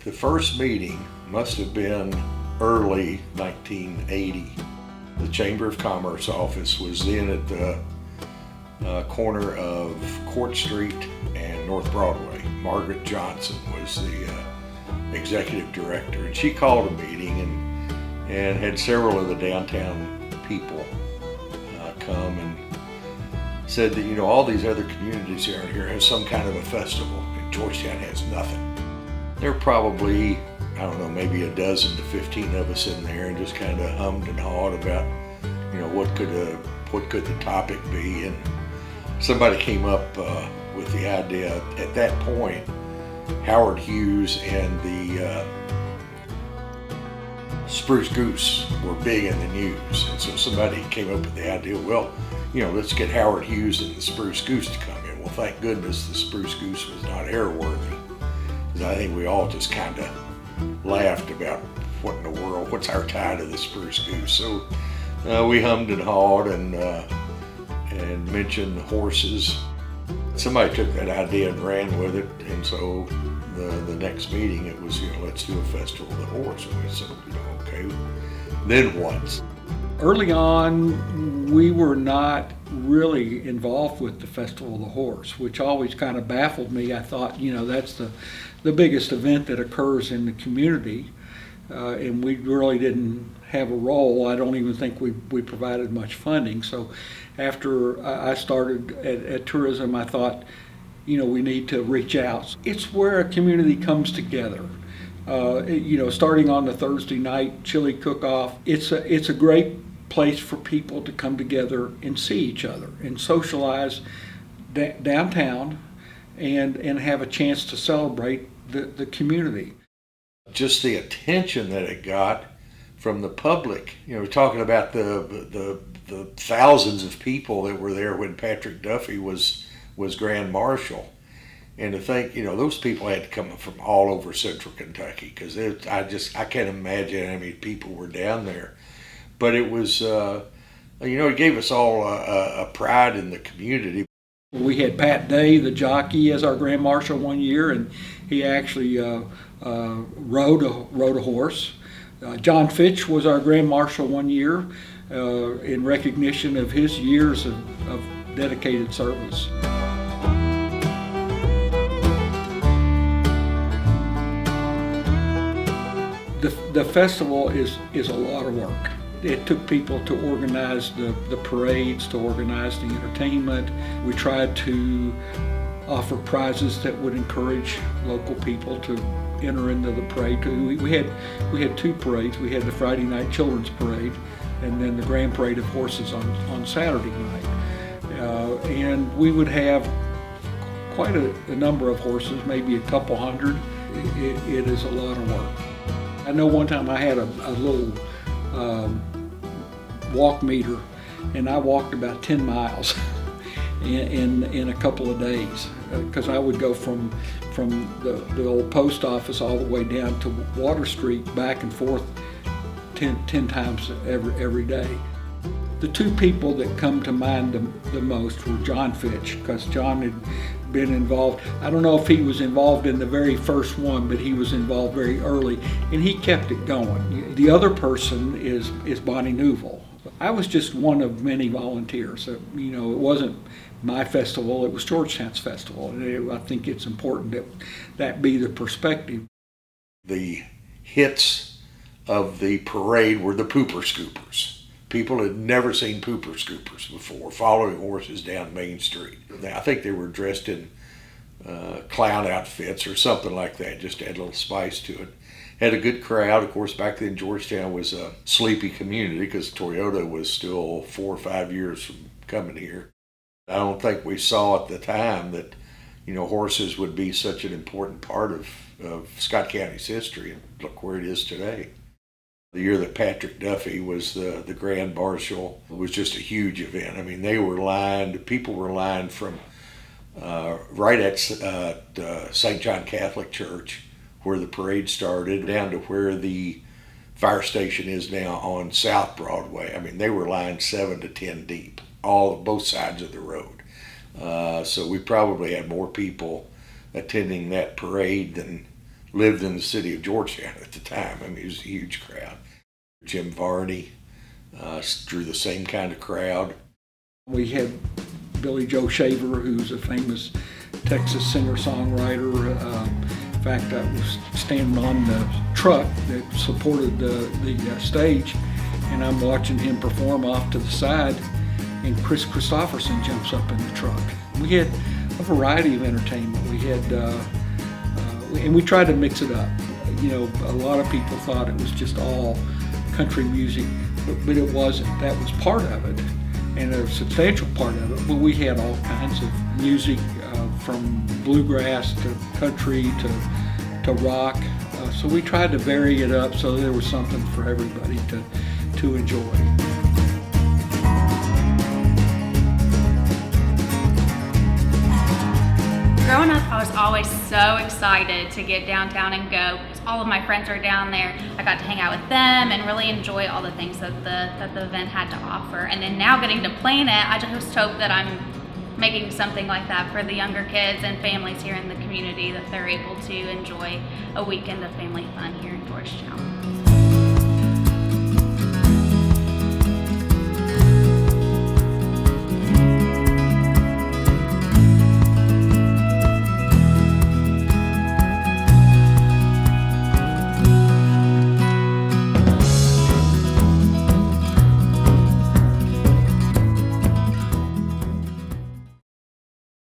The first meeting must have been early 1980. The Chamber of Commerce office was then at the corner of Court Street and North Broadway. Margaret Johnson was the executive director, and she called a meeting and had several of the downtown people come and said that, all these other communities around here have some kind of a festival, and Georgetown has nothing. There were probably, maybe a dozen to 15 of us in there, and just kind of hummed and hawed about, what could the topic be. And somebody came up with the idea. At that point, Howard Hughes and the Spruce Goose were big in the news, and so somebody came up with the idea, let's get Howard Hughes and the Spruce Goose to come in. Well, thank goodness the Spruce Goose was not airworthy, because I think we all just kind of laughed about what in the world, what's our tie to the Spruce Goose. So we hummed and hawed and mentioned horses. Somebody took that idea and ran with it, and so the next meeting it was, let's do a festival of the horse. And we said, okay, then what? Early on, we were not really involved with the Festival of the Horse, which always kind of baffled me. I thought, that's the biggest event that occurs in the community, and we really didn't have a role. I don't even think we provided much funding. So after I started at tourism, I thought, we need to reach out. It's where a community comes together. Starting on the Thursday night chili cook-off, it's a great place for people to come together and see each other and socialize downtown and have a chance to celebrate the community. Just the attention that it got from the public. We're talking about the thousands of people that were there when Patrick Duffy was Grand Marshal. And to think, those people had to come from all over central Kentucky, because I can't imagine how many people were down there. But it was, it gave us all a pride in the community. We had Pat Day, the jockey, as our Grand Marshal one year, and he actually rode a horse. John Fitch was our Grand Marshal one year in recognition of his years of dedicated service. The festival is a lot of work. It took people to organize the parades, to organize the entertainment. We tried to offer prizes that would encourage local people to enter into the parade. We had two parades. We had the Friday night children's parade, and then the Grand Parade of Horses on Saturday night. And we would have quite a number of horses, maybe a couple hundred. It is a lot of work. I know one time I had a little walk meter, and I walked about 10 miles in a couple of days, because I would go from the old post office all the way down to Water Street, back and forth 10 times every day. The two people that come to mind the most were John Fitch, because John had been involved. I don't know if he was involved in the very first one, but he was involved very early, and he kept it going. The other person is Bonnie Newville. I was just one of many volunteers. It wasn't my festival, it was Georgetown's festival. And I think it's important that be the perspective. The hits of the parade were the pooper scoopers. People had never seen pooper scoopers before, following horses down Main Street. I think they were dressed in clown outfits or something like that, just to add a little spice to it. Had a good crowd. Of course, back then Georgetown was a sleepy community, because Toyota was still 4 or 5 years from coming here. I don't think we saw at the time that, horses would be such an important part of Scott County's history, and look where it is today. The year that Patrick Duffy was the Grand Marshal was just a huge event. I mean, people were lined from right at St. John Catholic Church, where the parade started, down to where the fire station is now on South Broadway. I mean, they were lined 7 to 10 deep, both sides of the road. So we probably had more people attending that parade than lived in the city of Georgetown at the time. I mean, it was a huge crowd. Jim Varney drew the same kind of crowd. We had Billy Joe Shaver, who's a famous Texas singer-songwriter. In fact, I was standing on the truck that supported the stage, and I'm watching him perform off to the side, and Chris Christopherson jumps up in the truck. We had a variety of entertainment. We had, and we tried to mix it up. You know, a lot of people thought it was just all country music, but it wasn't. That was part of it, and a substantial part of it. But we had all kinds of music, from bluegrass to country to rock. So we tried to vary it up so there was something for everybody to enjoy. Growing up, I was always so excited to get downtown and go because all of my friends are down there. I got to hang out with them and really enjoy all the things that the event had to offer. And then now getting to plan it, I just hope that I'm making something like that for the younger kids and families here in the community, that they're able to enjoy a weekend of family fun here in Georgetown.